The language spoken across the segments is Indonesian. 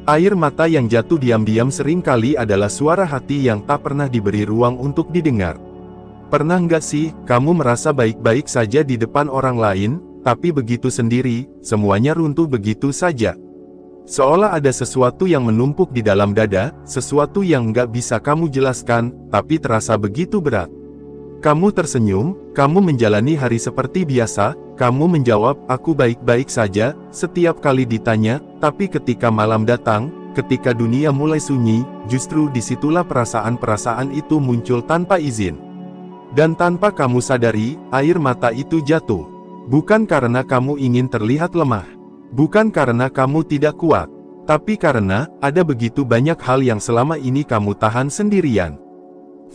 Air mata yang jatuh diam-diam seringkali adalah suara hati yang tak pernah diberi ruang untuk didengar. Pernah nggak sih, kamu merasa baik-baik saja di depan orang lain, tapi begitu sendiri, semuanya runtuh begitu saja? Seolah ada sesuatu yang menumpuk di dalam dada, sesuatu yang nggak bisa kamu jelaskan, tapi terasa begitu berat. Kamu tersenyum, kamu menjalani hari seperti biasa, kamu menjawab, aku baik-baik saja, setiap kali ditanya, tapi ketika malam datang, ketika dunia mulai sunyi, justru disitulah perasaan-perasaan itu muncul tanpa izin. Dan tanpa kamu sadari, air mata itu jatuh. Bukan karena kamu ingin terlihat lemah. Bukan karena kamu tidak kuat. Tapi karena, ada begitu banyak hal yang selama ini kamu tahan sendirian.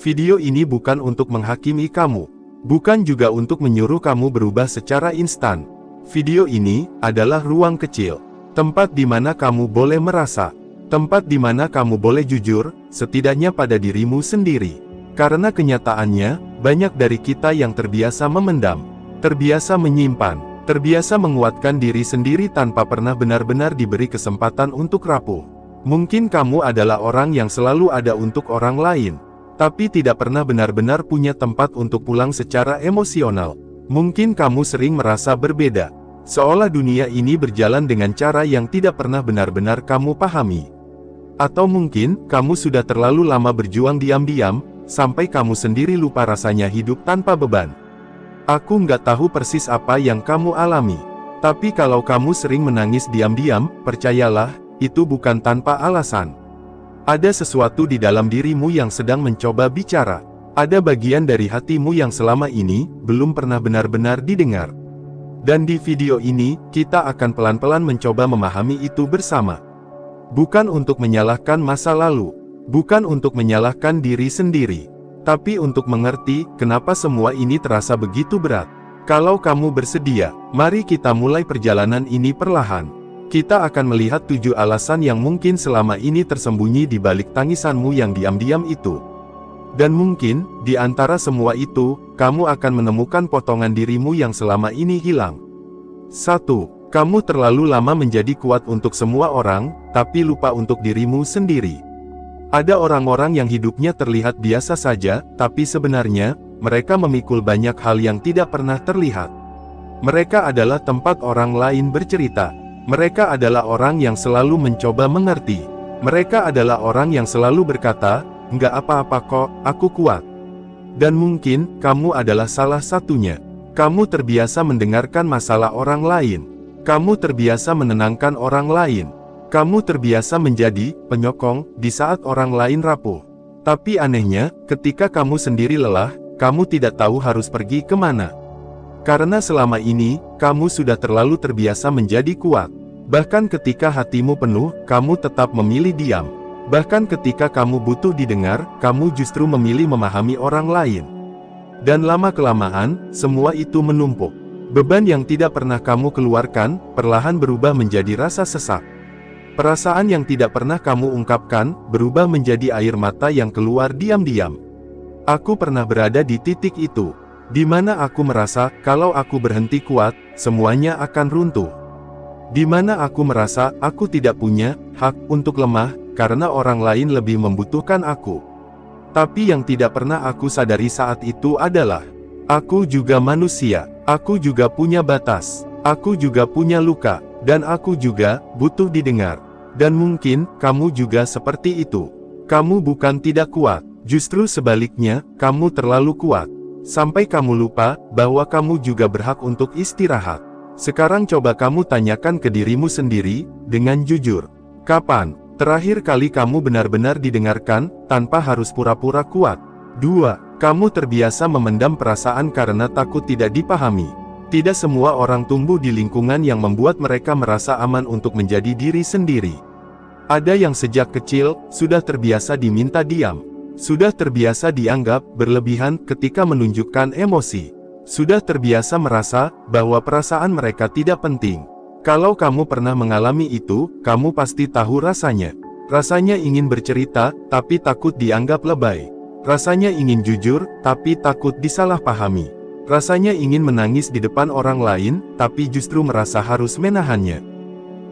Video ini bukan untuk menghakimi kamu. Bukan juga untuk menyuruh kamu berubah secara instan. Video ini adalah ruang kecil. Tempat di mana kamu boleh merasa. Tempat di mana kamu boleh jujur, setidaknya pada dirimu sendiri. Karena kenyataannya, banyak dari kita yang terbiasa memendam, terbiasa menyimpan, terbiasa menguatkan diri sendiri tanpa pernah benar-benar diberi kesempatan untuk rapuh. Mungkin kamu adalah orang yang selalu ada untuk orang lain, tapi tidak pernah benar-benar punya tempat untuk pulang secara emosional. Mungkin kamu sering merasa berbeda, seolah dunia ini berjalan dengan cara yang tidak pernah benar-benar kamu pahami. Atau mungkin, kamu sudah terlalu lama berjuang diam-diam, sampai kamu sendiri lupa rasanya hidup tanpa beban. Aku nggak tahu persis apa yang kamu alami. Tapi kalau kamu sering menangis diam-diam, percayalah, itu bukan tanpa alasan. Ada sesuatu di dalam dirimu yang sedang mencoba bicara. Ada bagian dari hatimu yang selama ini, belum pernah benar-benar didengar. Dan di video ini, kita akan pelan-pelan mencoba memahami itu bersama. Bukan untuk menyalahkan masa lalu. Bukan untuk menyalahkan diri sendiri, tapi untuk mengerti kenapa semua ini terasa begitu berat. Kalau kamu bersedia, mari kita mulai perjalanan ini perlahan. Kita akan melihat 7 alasan yang mungkin selama ini tersembunyi di balik tangisanmu yang diam-diam itu. Dan mungkin, di antara semua itu, kamu akan menemukan potongan dirimu yang selama ini hilang. 1. Kamu terlalu lama menjadi kuat untuk semua orang, tapi lupa untuk dirimu sendiri. Ada orang-orang yang hidupnya terlihat biasa saja, tapi sebenarnya, mereka memikul banyak hal yang tidak pernah terlihat. Mereka adalah tempat orang lain bercerita. Mereka adalah orang yang selalu mencoba mengerti. Mereka adalah orang yang selalu berkata, "Nggak apa-apa kok, aku kuat." Dan mungkin, kamu adalah salah satunya. Kamu terbiasa mendengarkan masalah orang lain. Kamu terbiasa menenangkan orang lain. Kamu terbiasa menjadi penyokong di saat orang lain rapuh. Tapi anehnya, ketika kamu sendiri lelah, kamu tidak tahu harus pergi kemana. Karena selama ini, kamu sudah terlalu terbiasa menjadi kuat. Bahkan ketika hatimu penuh, kamu tetap memilih diam. Bahkan ketika kamu butuh didengar, kamu justru memilih memahami orang lain. Dan lama-kelamaan, semua itu menumpuk. Beban yang tidak pernah kamu keluarkan, perlahan berubah menjadi rasa sesak. Perasaan yang tidak pernah kamu ungkapkan, berubah menjadi air mata yang keluar diam-diam. Aku pernah berada di titik itu, di mana aku merasa, kalau aku berhenti kuat, semuanya akan runtuh. Di mana aku merasa, aku tidak punya hak untuk lemah, karena orang lain lebih membutuhkan aku. Tapi yang tidak pernah aku sadari saat itu adalah, aku juga manusia, aku juga punya batas, aku juga punya luka, dan aku juga butuh didengar. Dan mungkin, kamu juga seperti itu. Kamu bukan tidak kuat, justru sebaliknya, kamu terlalu kuat. Sampai kamu lupa, bahwa kamu juga berhak untuk istirahat. Sekarang coba kamu tanyakan ke dirimu sendiri, dengan jujur. Kapan terakhir kali kamu benar-benar didengarkan, tanpa harus pura-pura kuat? 2. Kamu terbiasa memendam perasaan karena takut tidak dipahami. Tidak semua orang tumbuh di lingkungan yang membuat mereka merasa aman untuk menjadi diri sendiri. Ada yang sejak kecil, sudah terbiasa diminta diam. Sudah terbiasa dianggap berlebihan ketika menunjukkan emosi. Sudah terbiasa merasa bahwa perasaan mereka tidak penting. Kalau kamu pernah mengalami itu, kamu pasti tahu rasanya. Rasanya ingin bercerita, tapi takut dianggap lebay. Rasanya ingin jujur, tapi takut disalahpahami. Rasanya ingin menangis di depan orang lain, tapi justru merasa harus menahannya.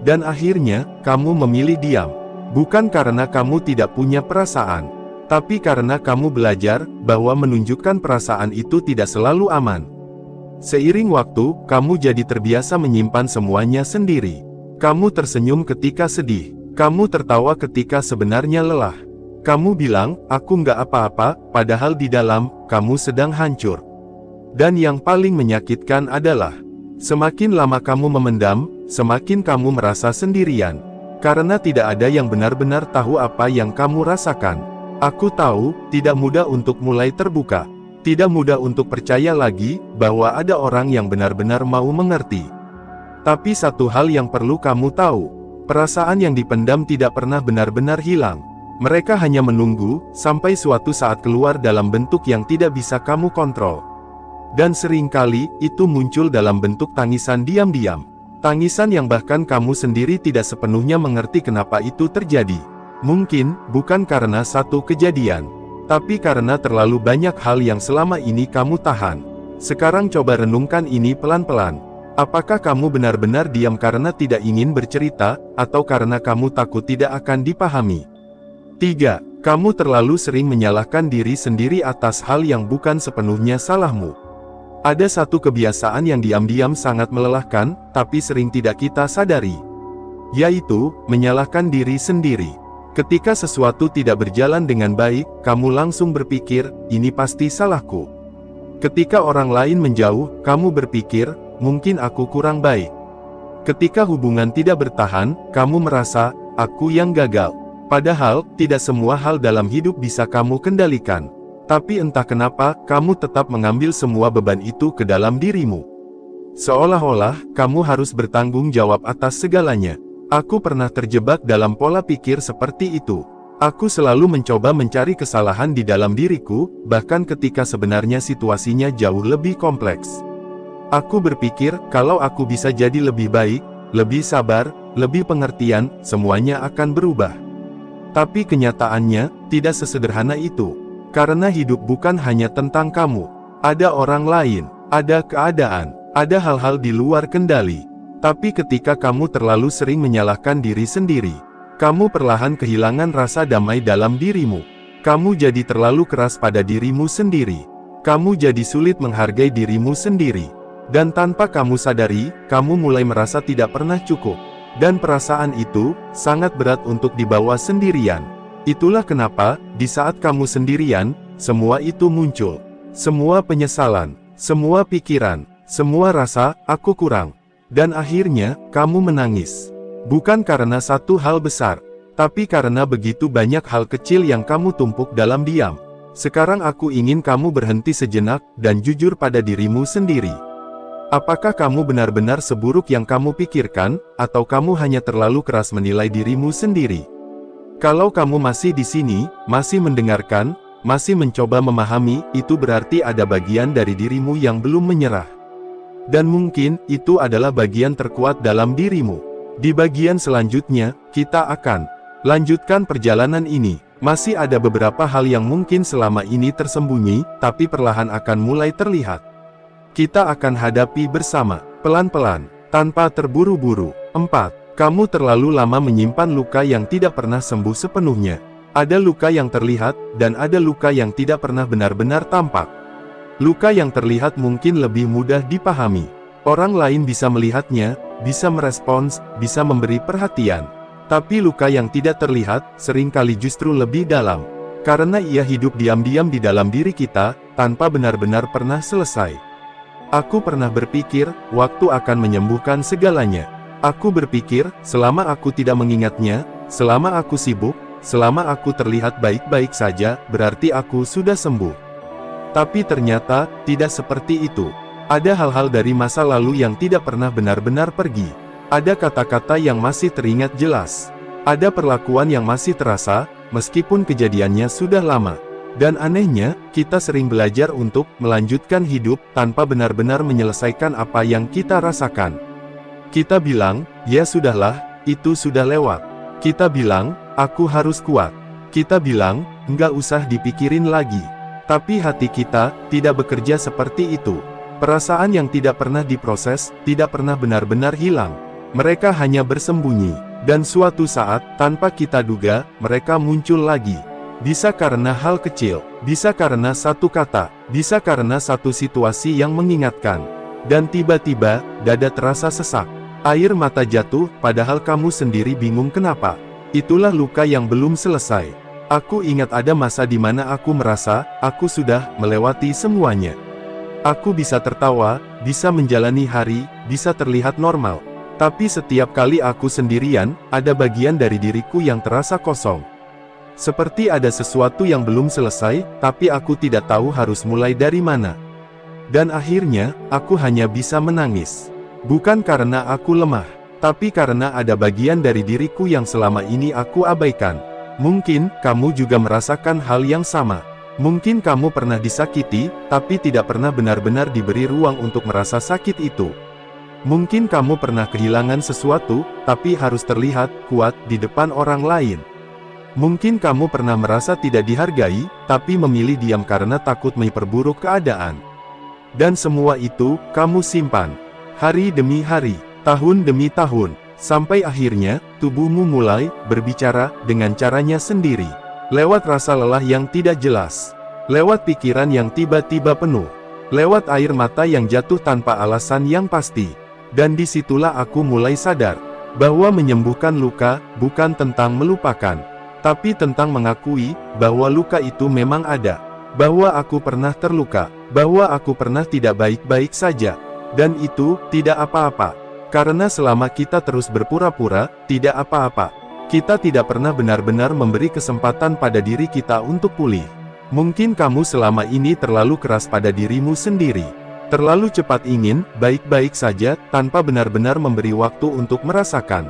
Dan akhirnya, kamu memilih diam. Bukan karena kamu tidak punya perasaan, tapi karena kamu belajar bahwa menunjukkan perasaan itu tidak selalu aman. Seiring waktu, kamu jadi terbiasa menyimpan semuanya sendiri. Kamu tersenyum ketika sedih. Kamu tertawa ketika sebenarnya lelah. Kamu bilang, aku nggak apa-apa, padahal di dalam, kamu sedang hancur. Dan yang paling menyakitkan adalah, semakin lama kamu memendam, semakin kamu merasa sendirian. Karena tidak ada yang benar-benar tahu apa yang kamu rasakan. Aku tahu, tidak mudah untuk mulai terbuka. Tidak mudah untuk percaya lagi, bahwa ada orang yang benar-benar mau mengerti. Tapi satu hal yang perlu kamu tahu, perasaan yang dipendam tidak pernah benar-benar hilang. Mereka hanya menunggu, sampai suatu saat keluar dalam bentuk yang tidak bisa kamu kontrol. Dan seringkali, itu muncul dalam bentuk tangisan diam-diam. Tangisan yang bahkan kamu sendiri tidak sepenuhnya mengerti kenapa itu terjadi. Mungkin, bukan karena satu kejadian, tapi karena terlalu banyak hal yang selama ini kamu tahan. Sekarang coba renungkan ini pelan-pelan. Apakah kamu benar-benar diam karena tidak ingin bercerita, atau karena kamu takut tidak akan dipahami? 3. Kamu terlalu sering menyalahkan diri sendiri atas hal yang bukan sepenuhnya salahmu. Ada satu kebiasaan yang diam-diam sangat melelahkan, tapi sering tidak kita sadari. Yaitu, menyalahkan diri sendiri. Ketika sesuatu tidak berjalan dengan baik, kamu langsung berpikir, ini pasti salahku. Ketika orang lain menjauh, kamu berpikir, mungkin aku kurang baik. Ketika hubungan tidak bertahan, kamu merasa, aku yang gagal. Padahal, tidak semua hal dalam hidup bisa kamu kendalikan. Tapi entah kenapa, kamu tetap mengambil semua beban itu ke dalam dirimu. Seolah-olah, kamu harus bertanggung jawab atas segalanya. Aku pernah terjebak dalam pola pikir seperti itu. Aku selalu mencoba mencari kesalahan di dalam diriku, bahkan ketika sebenarnya situasinya jauh lebih kompleks. Aku berpikir, kalau aku bisa jadi lebih baik, lebih sabar, lebih pengertian, semuanya akan berubah. Tapi kenyataannya, tidak sesederhana itu. Karena hidup bukan hanya tentang kamu. Ada orang lain, ada keadaan, ada hal-hal di luar kendali. Tapi ketika kamu terlalu sering menyalahkan diri sendiri, kamu perlahan kehilangan rasa damai dalam dirimu. Kamu jadi terlalu keras pada dirimu sendiri. Kamu jadi sulit menghargai dirimu sendiri. Dan tanpa kamu sadari, kamu mulai merasa tidak pernah cukup. Dan perasaan itu, sangat berat untuk dibawa sendirian. Itulah kenapa, di saat kamu sendirian, semua itu muncul. Semua penyesalan, semua pikiran, semua rasa, aku kurang. Dan akhirnya, kamu menangis. Bukan karena satu hal besar, tapi karena begitu banyak hal kecil yang kamu tumpuk dalam diam. Sekarang aku ingin kamu berhenti sejenak, dan jujur pada dirimu sendiri. Apakah kamu benar-benar seburuk yang kamu pikirkan, atau kamu hanya terlalu keras menilai dirimu sendiri? Kalau kamu masih di sini, masih mendengarkan, masih mencoba memahami, itu berarti ada bagian dari dirimu yang belum menyerah. Dan mungkin, itu adalah bagian terkuat dalam dirimu. Di bagian selanjutnya, kita akan lanjutkan perjalanan ini. Masih ada beberapa hal yang mungkin selama ini tersembunyi, tapi perlahan akan mulai terlihat. Kita akan hadapi bersama, pelan-pelan, tanpa terburu-buru. 4. Kamu terlalu lama menyimpan luka yang tidak pernah sembuh sepenuhnya. Ada luka yang terlihat, dan ada luka yang tidak pernah benar-benar tampak. Luka yang terlihat mungkin lebih mudah dipahami. Orang lain bisa melihatnya, bisa merespons, bisa memberi perhatian. Tapi luka yang tidak terlihat, seringkali justru lebih dalam. Karena ia hidup diam-diam di dalam diri kita, tanpa benar-benar pernah selesai. Aku pernah berpikir, waktu akan menyembuhkan segalanya. Aku berpikir, selama aku tidak mengingatnya, selama aku sibuk, selama aku terlihat baik-baik saja, berarti aku sudah sembuh. Tapi ternyata, tidak seperti itu. Ada hal-hal dari masa lalu yang tidak pernah benar-benar pergi. Ada kata-kata yang masih teringat jelas. Ada perlakuan yang masih terasa, meskipun kejadiannya sudah lama. Dan anehnya, kita sering belajar untuk melanjutkan hidup, tanpa benar-benar menyelesaikan apa yang kita rasakan. Kita bilang, ya sudahlah, itu sudah lewat. Kita bilang, aku harus kuat. Kita bilang, nggak usah dipikirin lagi. Tapi hati kita, tidak bekerja seperti itu. Perasaan yang tidak pernah diproses, tidak pernah benar-benar hilang. Mereka hanya bersembunyi. Dan suatu saat, tanpa kita duga, mereka muncul lagi. Bisa karena hal kecil, bisa karena satu kata, bisa karena satu situasi yang mengingatkan. Dan tiba-tiba, dada terasa sesak. Air mata jatuh, padahal kamu sendiri bingung kenapa. Itulah luka yang belum selesai. Aku ingat ada masa di mana aku merasa, aku sudah melewati semuanya. Aku bisa tertawa, bisa menjalani hari, bisa terlihat normal. Tapi setiap kali aku sendirian, ada bagian dari diriku yang terasa kosong. Seperti ada sesuatu yang belum selesai, tapi aku tidak tahu harus mulai dari mana. Dan akhirnya, aku hanya bisa menangis. Bukan karena aku lemah, tapi karena ada bagian dari diriku yang selama ini aku abaikan. Mungkin, kamu juga merasakan hal yang sama. Mungkin kamu pernah disakiti, tapi tidak pernah benar-benar diberi ruang untuk merasa sakit itu. Mungkin kamu pernah kehilangan sesuatu, tapi harus terlihat kuat di depan orang lain. Mungkin kamu pernah merasa tidak dihargai, tapi memilih diam karena takut memperburuk keadaan. Dan semua itu, kamu simpan. Hari demi hari, tahun demi tahun, sampai akhirnya, tubuhmu mulai berbicara dengan caranya sendiri. Lewat rasa lelah yang tidak jelas. Lewat pikiran yang tiba-tiba penuh. Lewat air mata yang jatuh tanpa alasan yang pasti. Dan disitulah aku mulai sadar, bahwa menyembuhkan luka, bukan tentang melupakan. Tapi tentang mengakui, bahwa luka itu memang ada. Bahwa aku pernah terluka. Bahwa aku pernah tidak baik-baik saja. Dan itu, tidak apa-apa. Karena selama kita terus berpura-pura, tidak apa-apa. Kita tidak pernah benar-benar memberi kesempatan pada diri kita untuk pulih. Mungkin kamu selama ini terlalu keras pada dirimu sendiri. Terlalu cepat ingin, baik-baik saja, tanpa benar-benar memberi waktu untuk merasakan.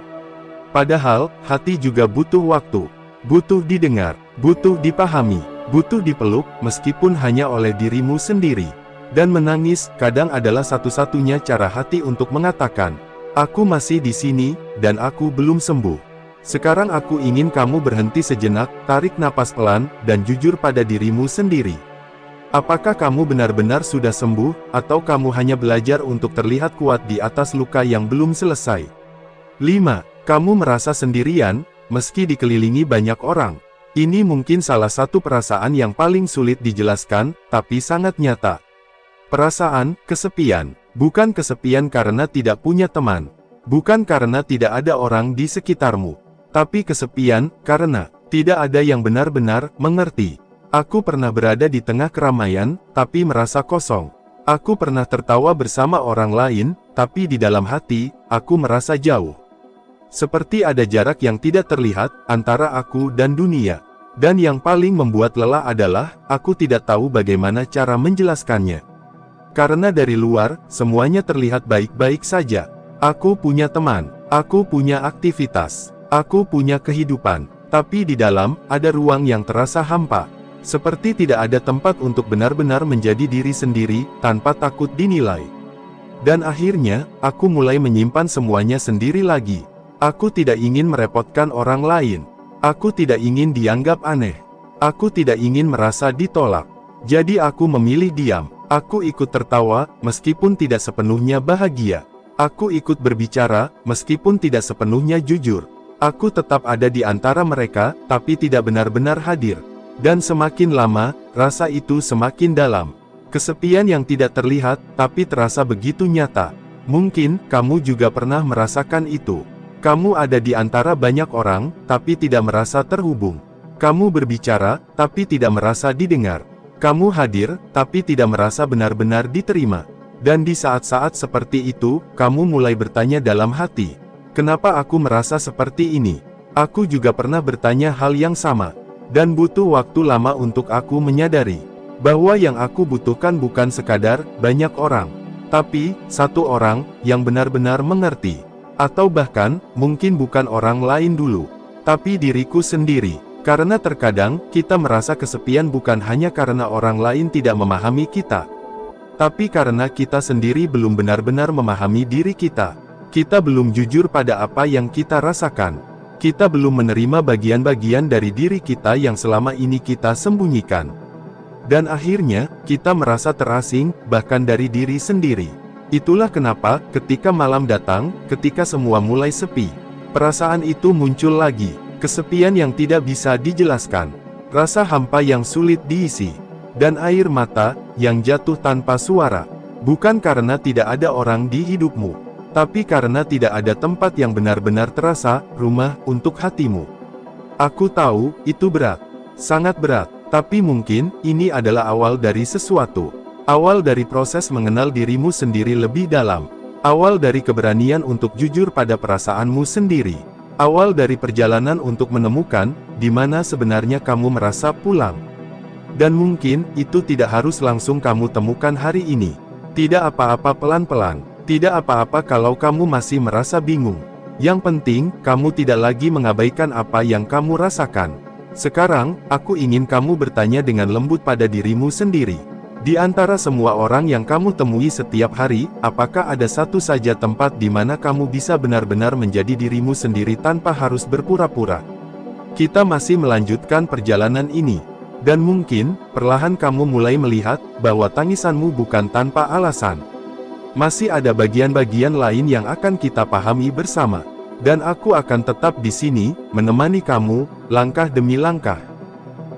Padahal, hati juga butuh waktu. Butuh didengar, butuh dipahami, butuh dipeluk, meskipun hanya oleh dirimu sendiri. Dan menangis, kadang adalah satu-satunya cara hati untuk mengatakan, aku masih di sini, dan aku belum sembuh. Sekarang aku ingin kamu berhenti sejenak, tarik napas pelan, dan jujur pada dirimu sendiri. Apakah kamu benar-benar sudah sembuh, atau kamu hanya belajar untuk terlihat kuat di atas luka yang belum selesai? 5. Kamu merasa sendirian, meski dikelilingi banyak orang. Ini mungkin salah satu perasaan yang paling sulit dijelaskan, tapi sangat nyata. Perasaan kesepian. Bukan kesepian karena tidak punya teman. Bukan karena tidak ada orang di sekitarmu. Tapi kesepian, karena tidak ada yang benar-benar mengerti. Aku pernah berada di tengah keramaian, tapi merasa kosong. Aku pernah tertawa bersama orang lain, tapi di dalam hati, aku merasa jauh. Seperti ada jarak yang tidak terlihat, antara aku dan dunia. Dan yang paling membuat lelah adalah, aku tidak tahu bagaimana cara menjelaskannya. Karena dari luar, semuanya terlihat baik-baik saja. Aku punya teman, aku punya aktivitas, aku punya kehidupan. Tapi di dalam, ada ruang yang terasa hampa. Seperti tidak ada tempat untuk benar-benar menjadi diri sendiri, tanpa takut dinilai. Dan akhirnya, aku mulai menyimpan semuanya sendiri lagi. Aku tidak ingin merepotkan orang lain. Aku tidak ingin dianggap aneh. Aku tidak ingin merasa ditolak. Jadi aku memilih diam. Aku ikut tertawa, meskipun tidak sepenuhnya bahagia. Aku ikut berbicara, meskipun tidak sepenuhnya jujur. Aku tetap ada di antara mereka, tapi tidak benar-benar hadir. Dan semakin lama, rasa itu semakin dalam. Kesepian yang tidak terlihat, tapi terasa begitu nyata. Mungkin, kamu juga pernah merasakan itu. Kamu ada di antara banyak orang, tapi tidak merasa terhubung. Kamu berbicara, tapi tidak merasa didengar. Kamu hadir, tapi tidak merasa benar-benar diterima. Dan di saat-saat seperti itu, kamu mulai bertanya dalam hati, kenapa aku merasa seperti ini? Aku juga pernah bertanya hal yang sama. Dan butuh waktu lama untuk aku menyadari, bahwa yang aku butuhkan bukan sekadar banyak orang, tapi satu orang yang benar-benar mengerti. Atau bahkan, mungkin bukan orang lain dulu, tapi diriku sendiri. Karena terkadang, kita merasa kesepian bukan hanya karena orang lain tidak memahami kita, tapi karena kita sendiri belum benar-benar memahami diri kita. Kita belum jujur pada apa yang kita rasakan. Kita belum menerima bagian-bagian dari diri kita yang selama ini kita sembunyikan. Dan akhirnya, kita merasa terasing, bahkan dari diri sendiri. Itulah kenapa, ketika malam datang, ketika semua mulai sepi, Perasaan itu muncul lagi, kesepian yang tidak bisa dijelaskan, rasa hampa yang sulit diisi, dan air mata yang jatuh tanpa suara. Bukan karena tidak ada orang di hidupmu, tapi karena tidak ada tempat yang benar-benar terasa rumah untuk hatimu. Aku tahu, itu berat. Sangat berat. Tapi mungkin, ini adalah awal dari sesuatu. Awal dari proses mengenal dirimu sendiri lebih dalam. Awal dari keberanian untuk jujur pada perasaanmu sendiri. Awal dari perjalanan untuk menemukan, di mana sebenarnya kamu merasa pulang. Dan mungkin, itu tidak harus langsung kamu temukan hari ini. Tidak apa-apa pelan-pelan. Tidak apa-apa kalau kamu masih merasa bingung. Yang penting, kamu tidak lagi mengabaikan apa yang kamu rasakan. Sekarang, aku ingin kamu bertanya dengan lembut pada dirimu sendiri. Di antara semua orang yang kamu temui setiap hari, apakah ada satu saja tempat di mana kamu bisa benar-benar menjadi dirimu sendiri tanpa harus berpura-pura? Kita masih melanjutkan perjalanan ini. Dan mungkin, perlahan kamu mulai melihat bahwa tangisanmu bukan tanpa alasan. Masih ada bagian-bagian lain yang akan kita pahami bersama. Dan aku akan tetap di sini, menemani kamu, langkah demi langkah.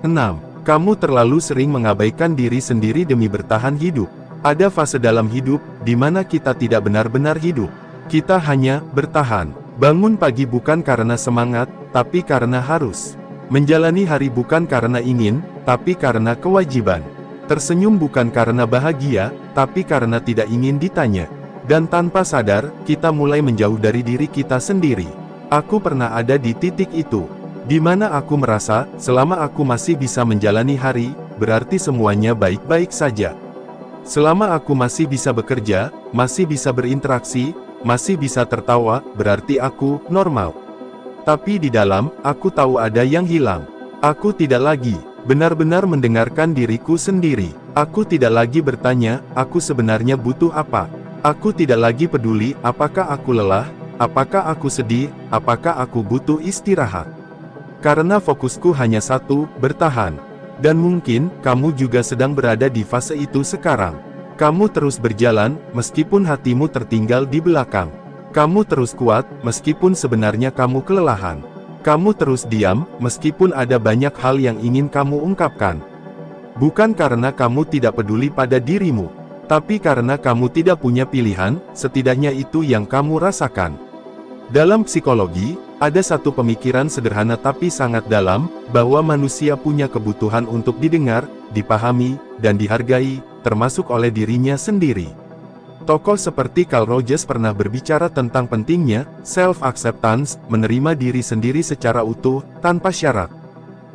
6. Kamu terlalu sering mengabaikan diri sendiri demi bertahan hidup. Ada fase dalam hidup, di mana kita tidak benar-benar hidup. Kita hanya bertahan. Bangun pagi bukan karena semangat, tapi karena harus. Menjalani hari bukan karena ingin, tapi karena kewajiban. Tersenyum bukan karena bahagia, tapi karena tidak ingin ditanya. Dan tanpa sadar, kita mulai menjauh dari diri kita sendiri. Aku pernah ada di titik itu, di mana aku merasa, selama aku masih bisa menjalani hari, berarti semuanya baik-baik saja. Selama aku masih bisa bekerja, masih bisa berinteraksi, masih bisa tertawa, berarti aku normal. Tapi di dalam, aku tahu ada yang hilang. Aku tidak lagi benar-benar mendengarkan diriku sendiri. Aku tidak lagi bertanya, aku sebenarnya butuh apa. Aku tidak lagi peduli, apakah aku lelah, apakah aku sedih, apakah aku butuh istirahat. Karena fokusku hanya satu, bertahan. Dan mungkin, kamu juga sedang berada di fase itu sekarang. Kamu terus berjalan, meskipun hatimu tertinggal di belakang. Kamu terus kuat, meskipun sebenarnya kamu kelelahan. Kamu terus diam, meskipun ada banyak hal yang ingin kamu ungkapkan. Bukan karena kamu tidak peduli pada dirimu, tapi karena kamu tidak punya pilihan, setidaknya itu yang kamu rasakan. Dalam psikologi, ada satu pemikiran sederhana tapi sangat dalam, bahwa manusia punya kebutuhan untuk didengar, dipahami, dan dihargai, termasuk oleh dirinya sendiri. Tokoh seperti Carl Rogers pernah berbicara tentang pentingnya self-acceptance, menerima diri sendiri secara utuh, tanpa syarat.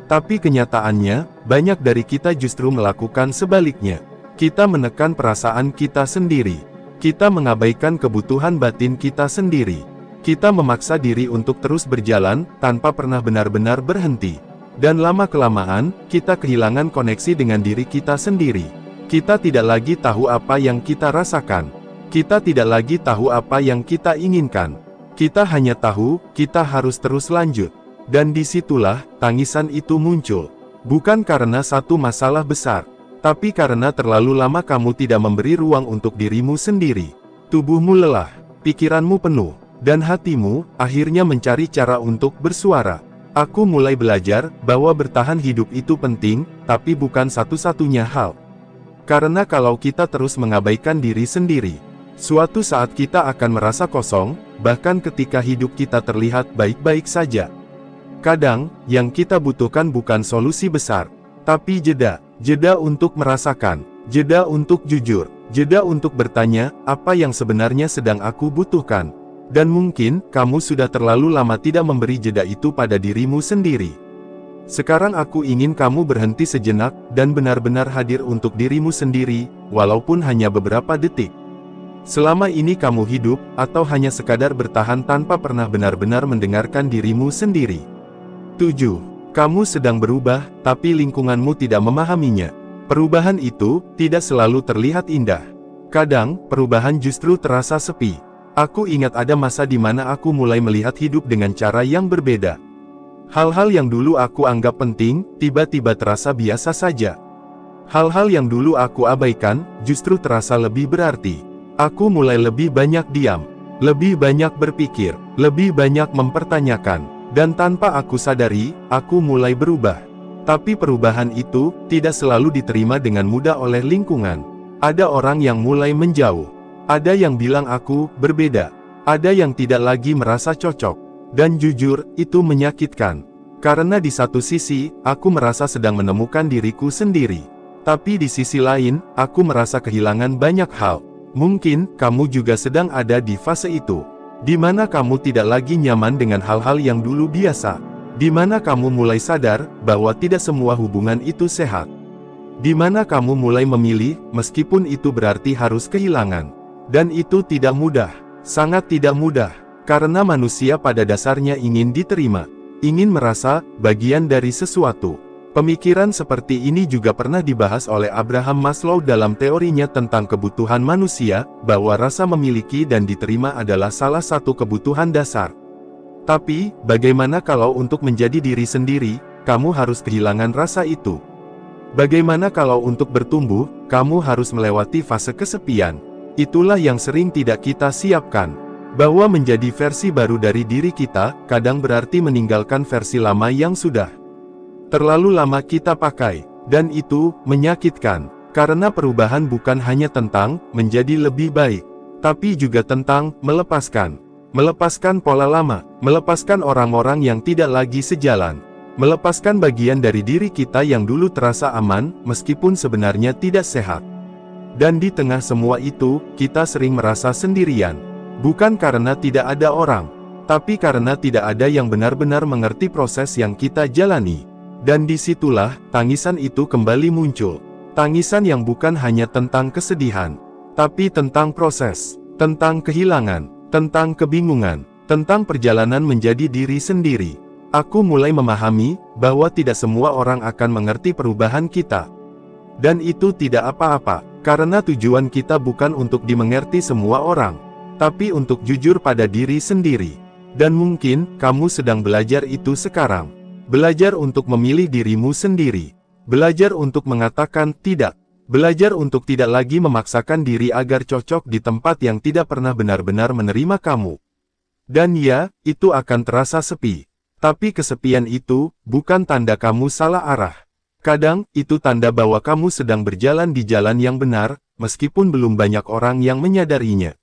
Tapi kenyataannya, banyak dari kita justru melakukan sebaliknya. Kita menekan perasaan kita sendiri. Kita mengabaikan kebutuhan batin kita sendiri. Kita memaksa diri untuk terus berjalan, tanpa pernah benar-benar berhenti. Dan lama-kelamaan, kita kehilangan koneksi dengan diri kita sendiri. Kita tidak lagi tahu apa yang kita rasakan. Kita tidak lagi tahu apa yang kita inginkan. Kita hanya tahu, kita harus terus lanjut. Dan disitulah, tangisan itu muncul. Bukan karena satu masalah besar, tapi karena terlalu lama kamu tidak memberi ruang untuk dirimu sendiri. Tubuhmu lelah, pikiranmu penuh, dan hatimu akhirnya mencari cara untuk bersuara. Aku mulai belajar bahwa bertahan hidup itu penting, tapi bukan satu-satunya hal. Karena kalau kita terus mengabaikan diri sendiri, suatu saat kita akan merasa kosong, bahkan ketika hidup kita terlihat baik-baik saja. Kadang, yang kita butuhkan bukan solusi besar, tapi jeda. Jeda untuk merasakan, jeda untuk jujur, jeda untuk bertanya, apa yang sebenarnya sedang aku butuhkan. Dan mungkin, kamu sudah terlalu lama tidak memberi jeda itu pada dirimu sendiri. Sekarang aku ingin kamu berhenti sejenak, dan benar-benar hadir untuk dirimu sendiri, walaupun hanya beberapa detik. Selama ini kamu hidup, atau hanya sekadar bertahan tanpa pernah benar-benar mendengarkan dirimu sendiri. 7. Kamu sedang berubah, tapi lingkunganmu tidak memahaminya. Perubahan itu tidak selalu terlihat indah. Kadang, perubahan justru terasa sepi. Aku ingat ada masa di mana aku mulai melihat hidup dengan cara yang berbeda. Hal-hal yang dulu aku anggap penting, tiba-tiba terasa biasa saja. Hal-hal yang dulu aku abaikan, justru terasa lebih berarti. Aku mulai lebih banyak diam. lebih banyak berpikir, lebih banyak mempertanyakan. Dan tanpa aku sadari, aku mulai berubah. Tapi perubahan itu tidak selalu diterima dengan mudah oleh lingkungan. Ada orang yang mulai menjauh. Ada yang bilang aku berbeda. Ada yang tidak lagi merasa cocok. Dan jujur, itu menyakitkan. Karena di satu sisi, aku merasa sedang menemukan diriku sendiri. Tapi di sisi lain, aku merasa kehilangan banyak hal. Mungkin, kamu juga sedang ada di fase itu. Di mana kamu tidak lagi nyaman dengan hal-hal yang dulu biasa. Di mana kamu mulai sadar, bahwa tidak semua hubungan itu sehat. Di mana kamu mulai memilih, meskipun itu berarti harus kehilangan. Dan itu tidak mudah. Sangat tidak mudah. Karena manusia pada dasarnya ingin diterima. Ingin merasa, bagian dari sesuatu. Pemikiran seperti ini juga pernah dibahas oleh Abraham Maslow dalam teorinya tentang kebutuhan manusia, bahwa rasa memiliki dan diterima adalah salah satu kebutuhan dasar. Tapi, bagaimana kalau untuk menjadi diri sendiri, kamu harus kehilangan rasa itu? Bagaimana kalau untuk bertumbuh, kamu harus melewati fase kesepian? Itulah yang sering tidak kita siapkan. Bahwa menjadi versi baru dari diri kita, kadang berarti meninggalkan versi lama yang sudah terlalu lama kita pakai, dan itu menyakitkan, karena perubahan bukan hanya tentang menjadi lebih baik, tapi juga tentang melepaskan pola lama, melepaskan orang-orang yang tidak lagi sejalan, melepaskan bagian dari diri kita yang dulu terasa aman, meskipun sebenarnya tidak sehat. Dan di tengah semua itu, kita sering merasa sendirian, bukan karena tidak ada orang, tapi karena tidak ada yang benar-benar mengerti proses yang kita jalani. Dan disitulah, tangisan itu kembali muncul. Tangisan yang bukan hanya tentang kesedihan, tapi tentang proses, tentang kehilangan, tentang kebingungan, tentang perjalanan menjadi diri sendiri. Aku mulai memahami, bahwa tidak semua orang akan mengerti perubahan kita. Dan itu tidak apa-apa, karena tujuan kita bukan untuk dimengerti semua orang, tapi untuk jujur pada diri sendiri. Dan mungkin, kamu sedang belajar itu sekarang. Belajar untuk memilih dirimu sendiri. Belajar untuk mengatakan tidak. Belajar untuk tidak lagi memaksakan diri agar cocok di tempat yang tidak pernah benar-benar menerima kamu. Dan ya, itu akan terasa sepi. Tapi kesepian itu, bukan tanda kamu salah arah. Kadang, itu tanda bahwa kamu sedang berjalan di jalan yang benar, meskipun belum banyak orang yang menyadarinya.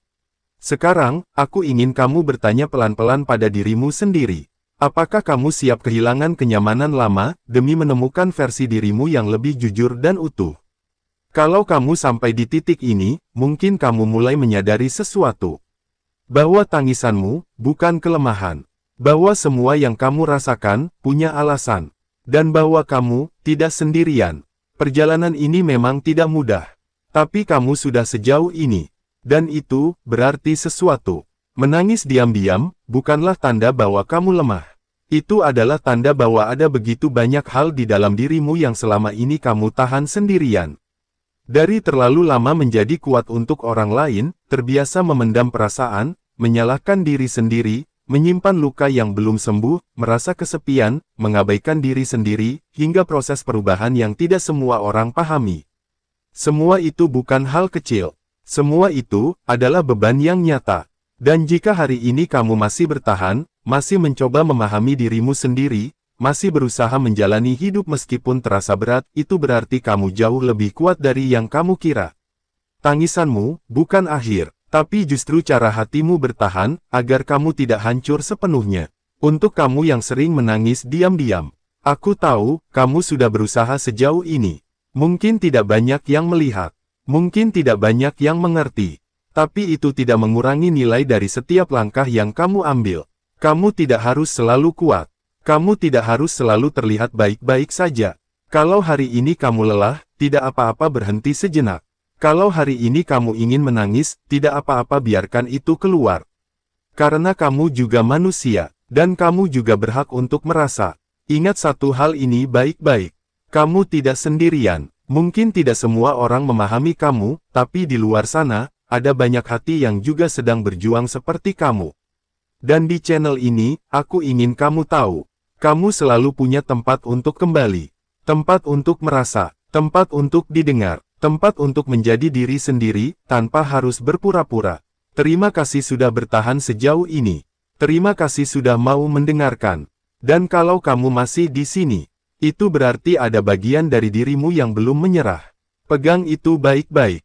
Sekarang, aku ingin kamu bertanya pelan-pelan pada dirimu sendiri. Apakah kamu siap kehilangan kenyamanan lama, demi menemukan versi dirimu yang lebih jujur dan utuh? Kalau kamu sampai di titik ini, mungkin kamu mulai menyadari sesuatu. Bahwa tangisanmu, bukan kelemahan. Bahwa semua yang kamu rasakan, punya alasan. Dan bahwa kamu, tidak sendirian. Perjalanan ini memang tidak mudah. Tapi kamu sudah sejauh ini. Dan itu, berarti sesuatu. Menangis diam-diam, bukanlah tanda bahwa kamu lemah. Itu adalah tanda bahwa ada begitu banyak hal di dalam dirimu yang selama ini kamu tahan sendirian. Dari terlalu lama menjadi kuat untuk orang lain, terbiasa memendam perasaan, menyalahkan diri sendiri, menyimpan luka yang belum sembuh, merasa kesepian, mengabaikan diri sendiri, hingga proses perubahan yang tidak semua orang pahami. Semua itu bukan hal kecil. Semua itu adalah beban yang nyata. Dan jika hari ini kamu masih bertahan, masih mencoba memahami dirimu sendiri, masih berusaha menjalani hidup meskipun terasa berat, itu berarti kamu jauh lebih kuat dari yang kamu kira. Tangisanmu, bukan akhir, tapi justru cara hatimu bertahan, agar kamu tidak hancur sepenuhnya. Untuk kamu yang sering menangis diam-diam, aku tahu, kamu sudah berusaha sejauh ini. Mungkin tidak banyak yang melihat, mungkin tidak banyak yang mengerti. Tapi itu tidak mengurangi nilai dari setiap langkah yang kamu ambil. Kamu tidak harus selalu kuat. Kamu tidak harus selalu terlihat baik-baik saja. Kalau hari ini kamu lelah, tidak apa-apa berhenti sejenak. Kalau hari ini kamu ingin menangis, tidak apa-apa biarkan itu keluar. Karena kamu juga manusia, dan kamu juga berhak untuk merasa. Ingat satu hal ini baik-baik. Kamu tidak sendirian. Mungkin tidak semua orang memahami kamu, tapi di luar sana, ada banyak hati yang juga sedang berjuang seperti kamu. Dan di channel ini, aku ingin kamu tahu, kamu selalu punya tempat untuk kembali. Tempat untuk merasa, tempat untuk didengar, tempat untuk menjadi diri sendiri, tanpa harus berpura-pura. Terima kasih sudah bertahan sejauh ini. Terima kasih sudah mau mendengarkan. Dan kalau kamu masih di sini, itu berarti ada bagian dari dirimu yang belum menyerah. Pegang itu baik-baik.